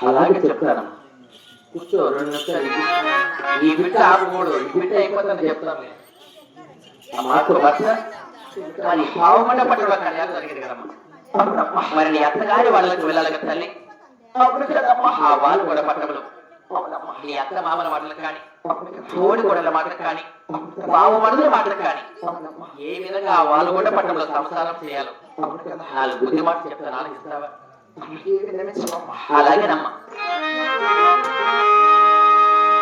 అలాగే చెప్తాను కూర్చో 2 నిమిషాలు ఈ బిడ్డ ఆగకూడదు ఈ బిడ్డ అయిపోతుందని చెప్తాను మాకు భర్త మరి పావుమండ పట్టులో కళ్యాణం జరిగింది కదమ్మా మరి నీ అత్తగారి వాళ్ళకి వెళ్ళాలి కదా తల్లి ఆ వాళ్ళు కూడా పట్టములు నీ అత్త మామల మాటలు కానీ తోడి గొడవల మాటలు కానీ బావు మనుల మాటలు కానీ ఏ విధంగా ఆ వాళ్ళు కూడా పట్టణంలో సంసారం చేయాలో 4 బుద్ధి మాట చెప్తాను ఆలోచిస్తావా అలాగేనమ్మా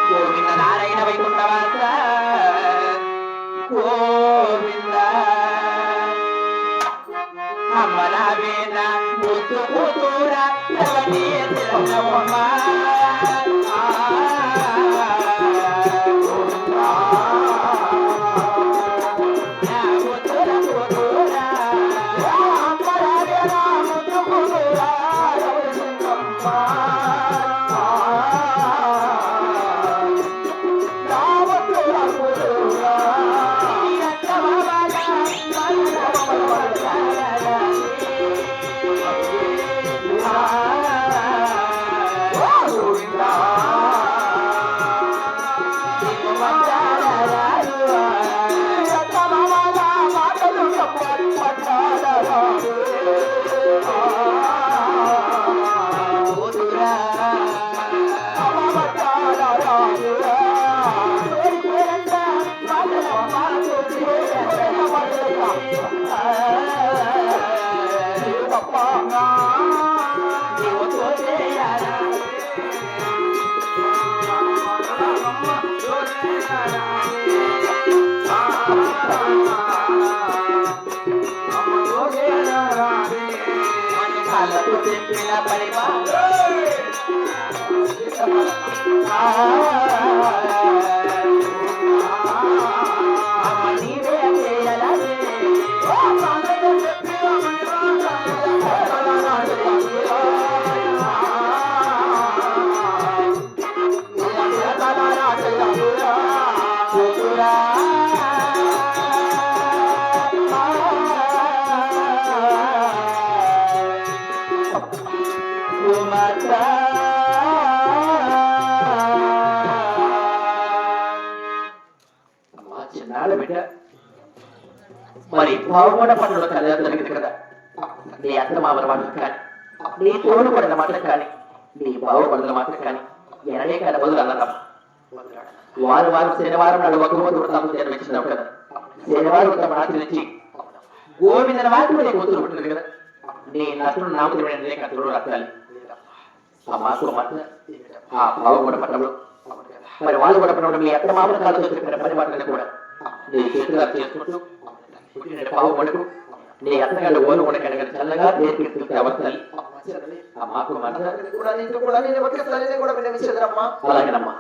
గోవింద నారాయణ వైకుంఠవాస గోవింద అమ్మలావేన ముద్దు కూతుర మరి పావుగొండ పట్టణంలో కళ్యాణం జరిగింది కదా నీ అత్త మామల మాటలు కానీ నీ తోడు పడిన మాటలు కానీ నీ బావు పడిన మాటలు కానీ ఎనడే కానీ బదులు అన్నదమ్మ వారు శనివారం నాడు ఒక రోజు వృత్తాలు జన్మించినావు కదా శనివారం వృత్తం ఆచరించి గోవిందన వారికి నీ కూతురు పుట్టింది కదా నీ నటుడు నాకు కట్టుడు రక్తాలి ఆ మాకు మాట ఆ పావుగొండ పట్టణంలో మరి వాళ్ళు కూడా పట్టణంలో మీ అత్త మామల కాలంలో చెప్పిన పని మాటలను కూడా నీ చేతుగా చేసుకుంటూ పావు మడుకు నీ అత్తగారు ఓను కూడా కనుక చల్లగా నేర్పిస్తుంది అవతలి ఆ మాకు అలాగేనమ్మా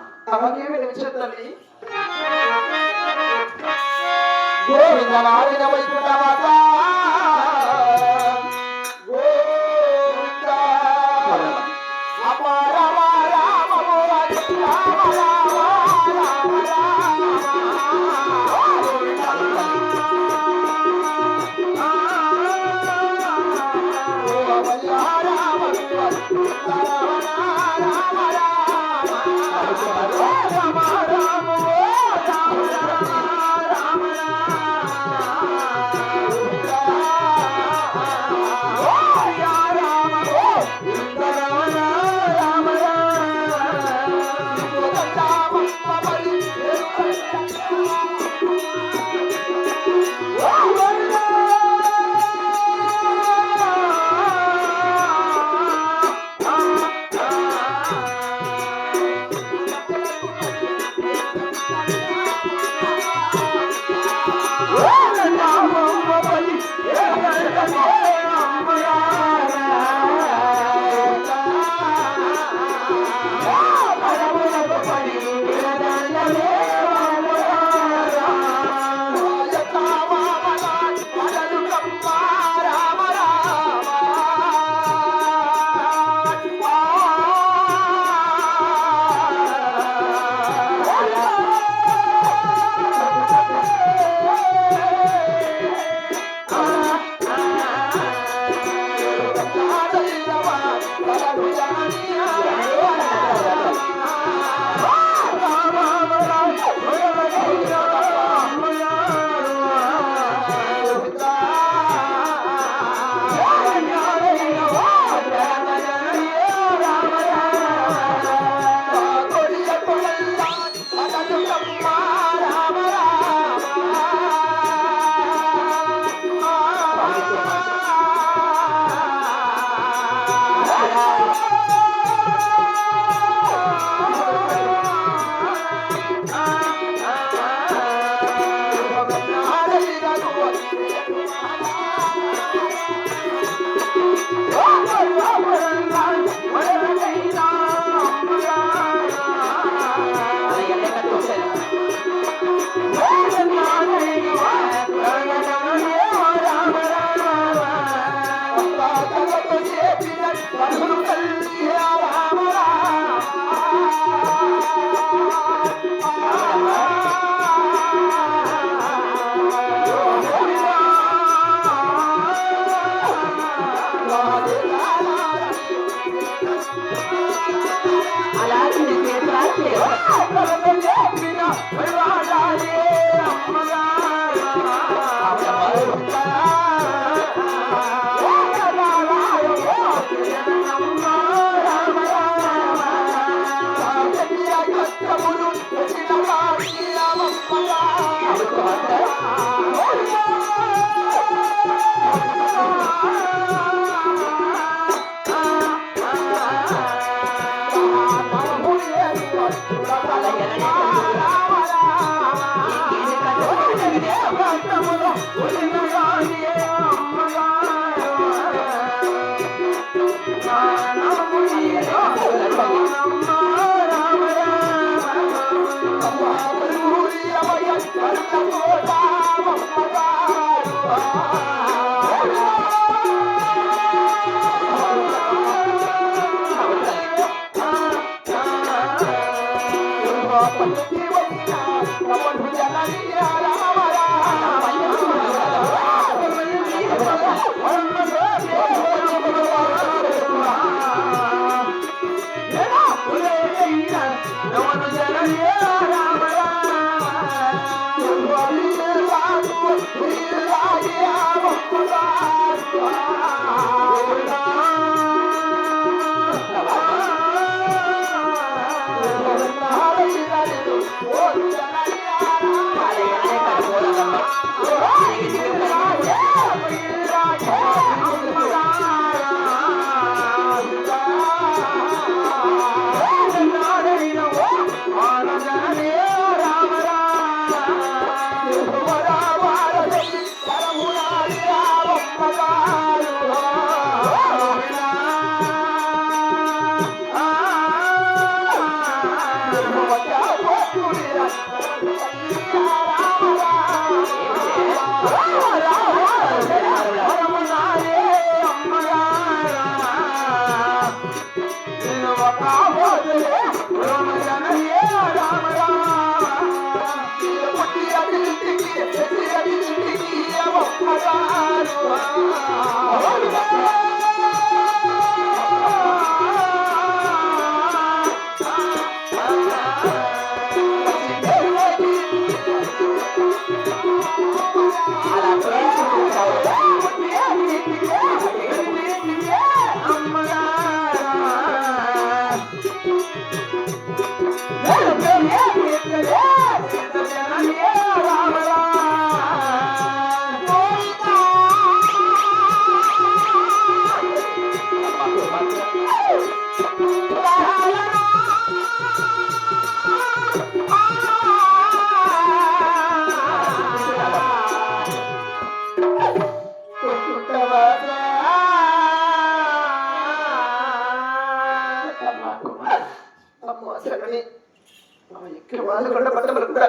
వాళ్ళు కూడా పట్టమలు కూడా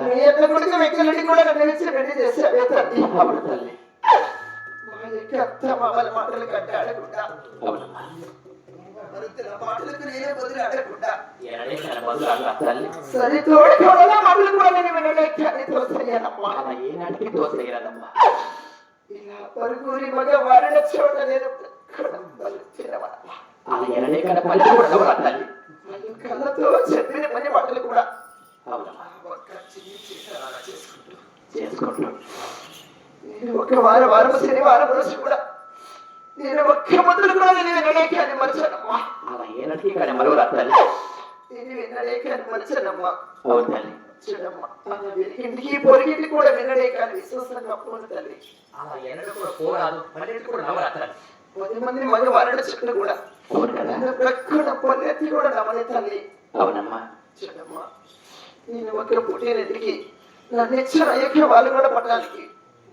నీ యొక్క కొడుకు వ్యక్తులని కూడా నడిచి పెళ్లి చేశావే తల్లి. అవును తల్లి. మా యొక్క అత్త మామల మాటలు కట్టి ఆడకుండా మాటలకు నేనే బదులు ఆడకుండా సరి తోడుకోవడా మాటలు కూడా నేను వినలేక తోసయ్యానమ్మా. ఏనాటికి తోసయ్యానమ్మా. ఇలా పరుగురి మగ వారిన చోట నేను కళ్ళతో చెప్పిన పని మాటలు కూడా నేను ఒక వారం శనివారం రోజు కూడా నేను ఒక్క మొదలు కూడా నేను వినలేకని మర్చానమ్మా. అలా ఏనాటికి కానీ మరొక తల్లి నేను వినలేకని మర్చానమ్మా. అవును తల్లి. చూడమ్మా ఇంటికి పొరిగింటి కూడా వినలేకని విశ్వాసంగా పోను తల్లి. అలా ఎన్నడూ కూడా పోరాదు పన్నెండు కూడా నవరాత్రాలు 10 మంది మగ వారణ చుట్టూ కూడా పొన్నెత్తి కూడా నమ్మని తల్లి. అవునమ్మా. చూడమ్మా నేను ఒక పుట్టినటికి నన్ను ఇచ్చిన అయ్యకి వాళ్ళు కూడా పట్టడానికి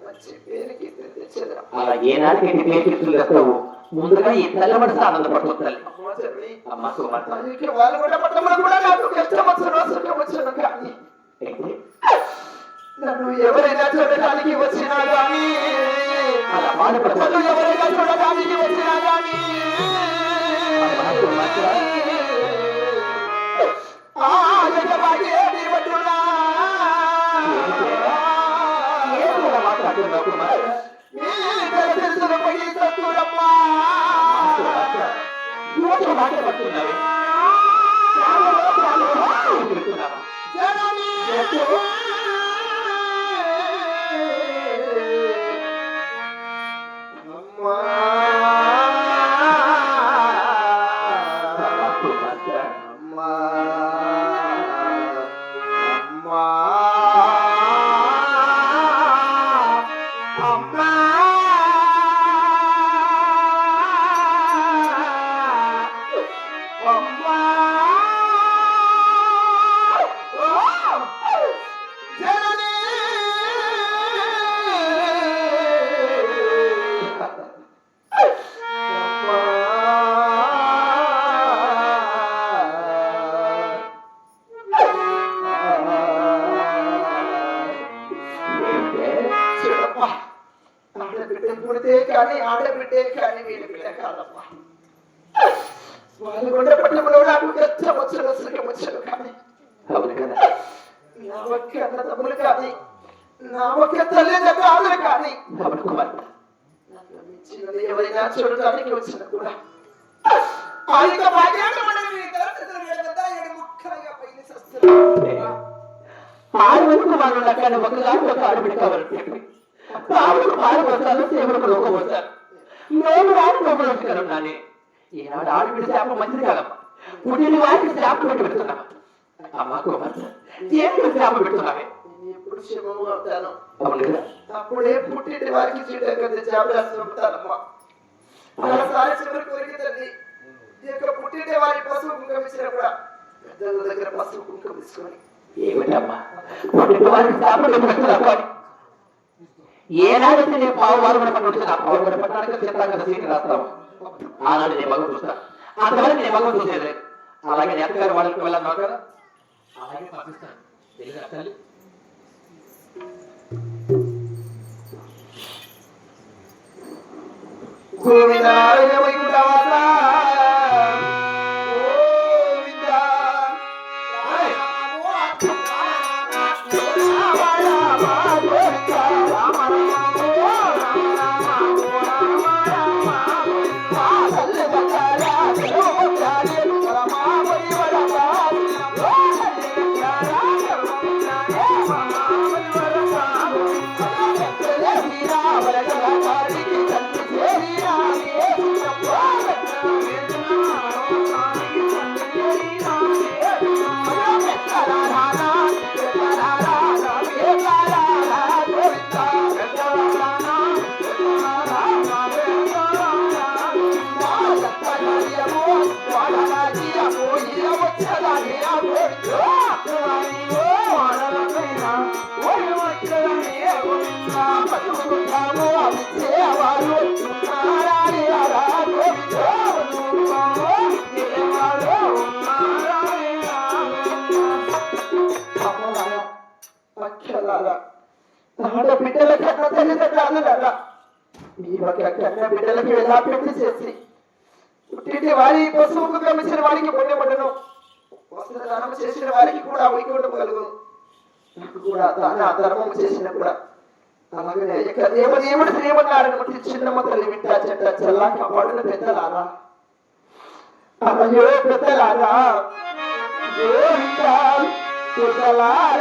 మంచి పేరుకి తెచ్చేదా. అలా ఏనాటికి పేరు ముందుగా ఈ తల్లి మనసు ఆనందపడుతుంది తల్లి. అమ్మ కుమార్తె వాళ్ళు కూడా పట్టమని కూడా నాకు కష్టం వచ్చాను సుఖం వచ్చాను కానీ నన్ను ఎవరైనా చూడటానికి వచ్చినా కానీ అలా బాధపడతాను. ఎవరైనా చూడటానికి వచ్చినా కానీ ఆడబిడ్డే కానీ వీళ్ళ బిడ్డ కాదమ్మా. వాళ్ళు కూడా పట్టణంలో నాకు కష్టం వచ్చాను సుఖం వచ్చాను కానీ అవును కదా నా ఒక్క అన్న తమ్ములు కానీ నా ఒక్క తల్లిదండ్రులు కానీ ఎవరైనా చూడటానికి వచ్చిన కూడా ఆడవరకు వాళ్ళు నక్కని ఒకదాని ఒక ఆడబిడ్డ కావాలి. పావులకు పాలు పోతాను సేవలకు లోకం పోతాను. నేను వాడిని లోపల నాని ఈనాడు ఆడబిడ్డ శాపం మంచిది కాదమ్మా. పుట్టిన వారికి శాపం పెట్టి పెడుతున్నామా. అమ్మా కుమార్తె ఏమి శాపం పెడుతున్నామే. ఎప్పుడు క్షేమము అవుతాను. అవును కదా అప్పుడే పుట్టిన వారికి చేపడమ్మా. ఒకసారి చివరి కోరిక తల్లి ఈ యొక్క పుట్టిన వారి పశువు కుంకం ఇచ్చినా కూడా పెద్దల దగ్గర పశువు కుంకం తీసుకొని ఏమిటమ్మా పుట్టిన వారికి శాపం పెడుతున్నామా. ఏనాడైతే నేను పావువారు కూడా పట్టుకుంటున్నా పావువారు పట్టడానికి చిత్రంగా సీట్ రాస్తాము. ఆనాడు నేను మగం చూస్తా అంతవరకు నేను మగం చూసేది. అలాగే నేతగారు వాళ్ళకి వెళ్ళాను కదా అలాగే పంపిస్తాను. తల్లి ఒక కన్న బిడ్డలకు ఎలా పెళ్లి చేసి పుట్టింటి వారి పశువుకు కమిచిన వారికి పుణ్యపడను వస్త్రదానం చేసిన వారికి కూడా వైకుంఠం కలుగును నాకు కూడా దాన ధర్మం చేసిన కూడా అలాగనే దేవుడు శ్రీమన్నారాయణ బట్టి చిన్నమ్మ తల్లి వింటా చెట్ట చల్లా కాపాడున పెద్దలారా అయ్యో పెద్దలారా పెద్దలారా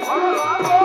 Oh,